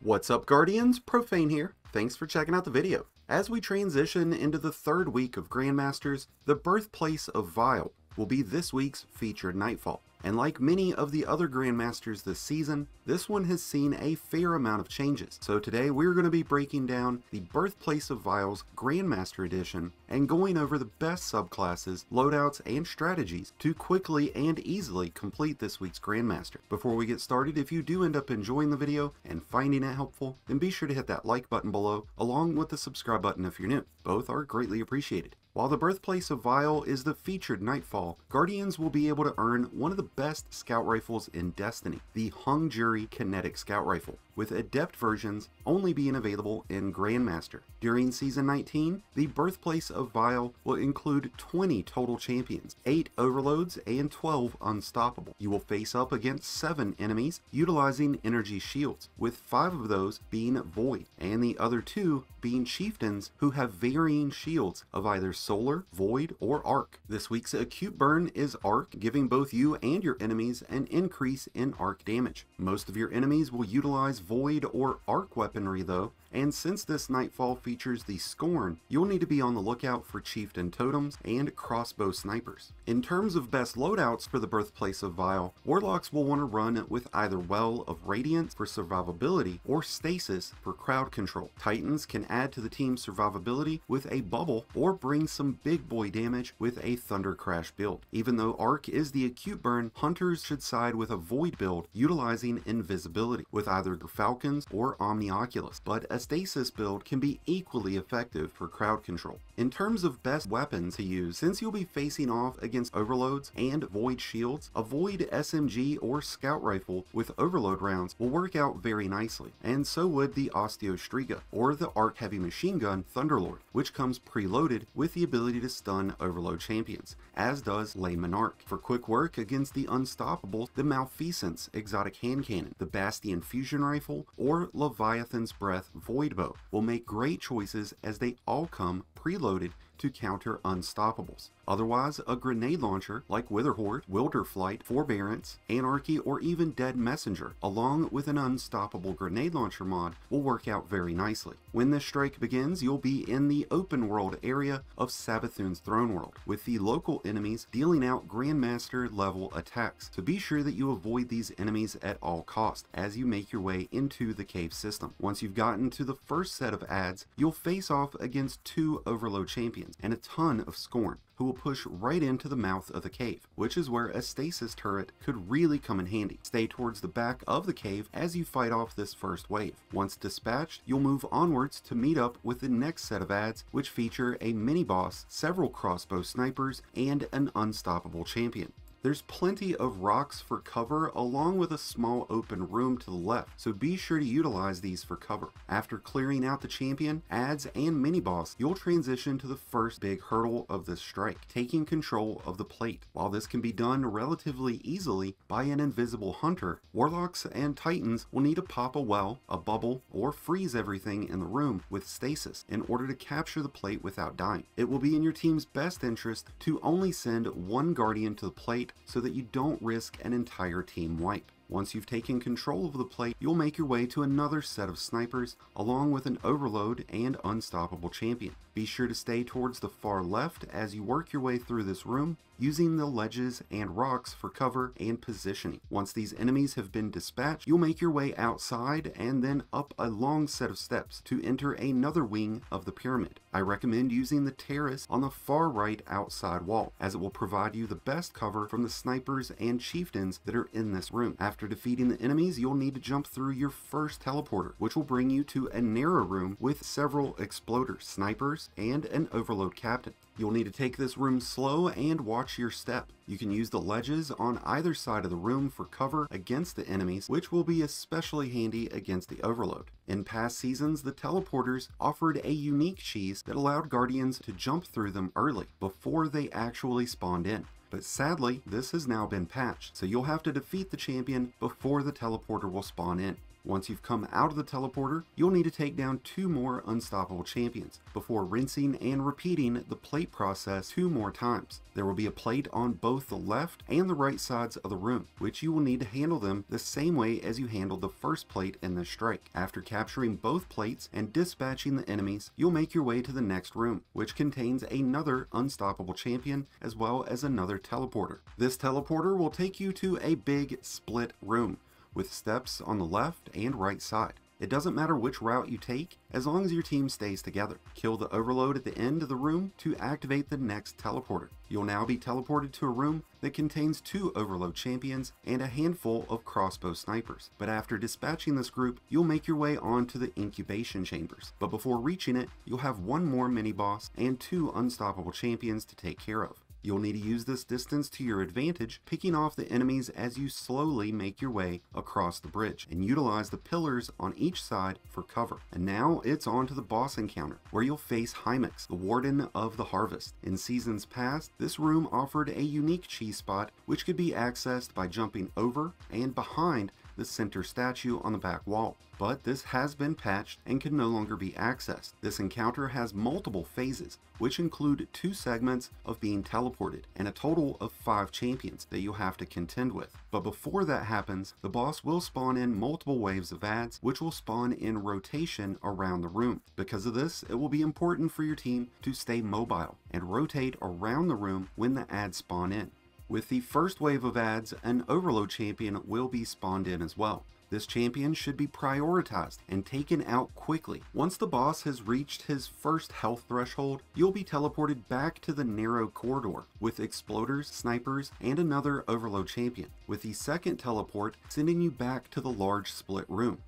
What's up, Guardians? Profane here. Thanks for checking out the video. As we transition into the third week of Grandmasters, the birthplace of Vile will be this week's featured Nightfall. And like many of the other Grandmasters this season, this one has seen a fair amount of changes. So today we're going to be breaking down the Birthplace of Vile's Grandmaster Edition and going over the best subclasses, loadouts, and strategies to quickly and easily complete this week's Grandmaster. Before we get started, if you do end up enjoying the video and finding it helpful, then be sure to hit that like button below along with the subscribe button if you're new. Both are greatly appreciated. While the Birthplace of Vile is the featured Nightfall, Guardians will be able to earn one of the best scout rifles in Destiny, the Hung Jury Kinetic Scout Rifle, with adept versions only being available in Grandmaster. During Season 19, the Birthplace of Vile will include 20 total champions, 8 overloads, and 12 unstoppable. You will face up against 7 enemies utilizing energy shields, with 5 of those being void, and the other 2 being chieftains who have varying shields of either solar, void, or arc. This week's acute burn is arc, giving both you and your enemies an increase in arc damage. Most of your enemies will utilize void or arc weaponry though, and since this Nightfall features the Scorn, you'll need to be on the lookout for chieftain totems and crossbow snipers. In terms of best loadouts for the Birthplace of Vile, Warlocks will want to run with either Well of Radiance for survivability or Stasis for crowd control. Titans can add to the team's survivability with a bubble or bring some big boy damage with a Thunder Crash build. Even though Arc is the acute burn, Hunters should side with a Void build utilizing invisibility with either Falcons or Omnioculus, but a Stasis build can be equally effective for crowd control. In terms of best weapons to use, since you'll be facing off against overloads and void shields, a void SMG or scout rifle with overload rounds will work out very nicely, and so would the Osteostriga or the arc heavy machine gun Thunderlord, which comes preloaded with the ability to stun overload champions, as does Le Monarch. For quick work against the unstoppable, the Malfeasance exotic hand cannon, the Bastion fusion rifle, or Leviathan's Breath void bow will make great choices as they all come preloaded to counter unstoppables. Otherwise, a grenade launcher like Witherhoard, Wilderflight, Forbearance, Anarchy, or even Dead Messenger, along with an unstoppable grenade launcher mod, will work out very nicely. When this strike begins, you'll be in the open world area of Savathun's Throne World, with the local enemies dealing out Grandmaster level attacks. So be sure that you avoid these enemies at all costs as you make your way into the cave system. Once you've gotten to the first set of adds, you'll face off against 2 overload champions and a ton of Scorn, who will push right into the mouth of the cave, which is where a stasis turret could really come in handy. Stay towards the back of the cave as you fight off this first wave. Once dispatched, you'll move onwards to meet up with the next set of adds, which feature a mini-boss, several crossbow snipers, and an unstoppable champion. There's plenty of rocks for cover along with a small open room to the left, so be sure to utilize these for cover. After clearing out the champion, adds, and mini-boss, you'll transition to the first big hurdle of this strike, taking control of the plate. While this can be done relatively easily by an invisible hunter, Warlocks and Titans will need to pop a well, a bubble, or freeze everything in the room with stasis in order to capture the plate without dying. It will be in your team's best interest to only send one Guardian to the plate so that you don't risk an entire team wipe. Once you've taken control of the plate, you'll make your way to another set of snipers along with an overload and unstoppable champion. Be sure to stay towards the far left as you work your way through this room, using the ledges and rocks for cover and positioning. Once these enemies have been dispatched, you'll make your way outside and then up a long set of steps to enter another wing of the pyramid. I recommend using the terrace on the far right outside wall, as it will provide you the best cover from the snipers and chieftains that are in this room. After defeating the enemies, you'll need to jump through your first teleporter, which will bring you to a narrow room with several exploders, snipers, and an overload captain. You'll need to take this room slow and watch your step. You can use the ledges on either side of the room for cover against the enemies, which will be especially handy against the overload. In past seasons, the teleporters offered a unique cheese that allowed Guardians to jump through them early, before they actually spawned in. But sadly, this has now been patched, so you'll have to defeat the champion before the teleporter will spawn in. Once you've come out of the teleporter, you'll need to take down 2 more unstoppable champions before rinsing and repeating the plate process 2 more times. There will be a plate on both the left and the right sides of the room, which you will need to handle them the same way as you handled the first plate in this strike. After capturing both plates and dispatching the enemies, you'll make your way to the next room, which contains another unstoppable champion as well as another teleporter. This teleporter will take you to a big split room with steps on the left and right side. It doesn't matter which route you take, as long as your team stays together. Kill the overload at the end of the room to activate the next teleporter. You'll now be teleported to a room that contains 2 overload champions and a handful of crossbow snipers. But after dispatching this group, you'll make your way on to the incubation chambers. But before reaching it, you'll have 1 more mini boss and 2 unstoppable champions to take care of. You'll need to use this distance to your advantage, picking off the enemies as you slowly make your way across the bridge, and utilize the pillars on each side for cover. And now it's on to the boss encounter, where you'll face Hymix, the Warden of the Harvest. In seasons past, this room offered a unique cheese spot which could be accessed by jumping over and behind the center statue on the back wall. But this has been patched and can no longer be accessed. This encounter has multiple phases, which include 2 segments of being teleported and a total of 5 champions that you'll have to contend with. But before that happens, the boss will spawn in multiple waves of ads, which will spawn in rotation around the room. Because of this, it will be important for your team to stay mobile and rotate around the room when the ads spawn in. With the first wave of ads, an overload champion will be spawned in as well. This champion should be prioritized and taken out quickly. Once the boss has reached his first health threshold, you'll be teleported back to the narrow corridor with exploders, snipers, and another overload champion, with the second teleport sending you back to the large split room.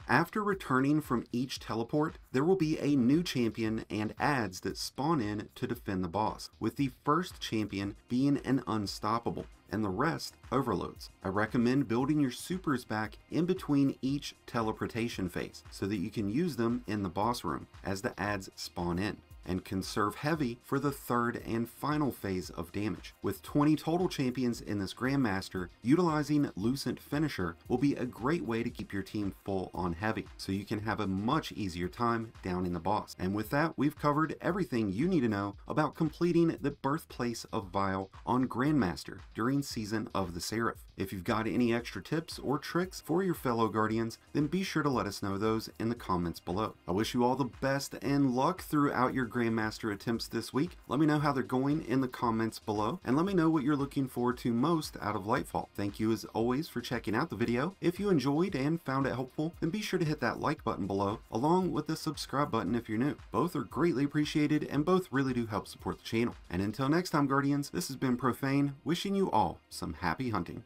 After returning from each teleport, there will be a new champion and ads that spawn in to defend the boss, with the first champion being an unstoppable, and the rest overloads. I recommend building your supers back in between each teleportation phase so that you can use them in the boss room as the ads spawn in, and conserve heavy for the third and final phase of damage. With 20 total champions in this Grandmaster, utilizing Lucent Finisher will be a great way to keep your team full on heavy, so you can have a much easier time downing the boss. And with that, we've covered everything you need to know about completing the Birthplace of Vile on Grandmaster during Season of the Seraph. If you've got any extra tips or tricks for your fellow Guardians, then be sure to let us know those in the comments below. I wish you all the best and luck throughout your Grandmaster attempts this week. Let me know how they're going in the comments below, and let me know what you're looking forward to most out of Lightfall. Thank you as always for checking out the video. If you enjoyed and found it helpful, then be sure to hit that like button below, along with the subscribe button if you're new. Both are greatly appreciated and both really do help support the channel. And until next time, Guardians, this has been Profane, wishing you all some happy hunting.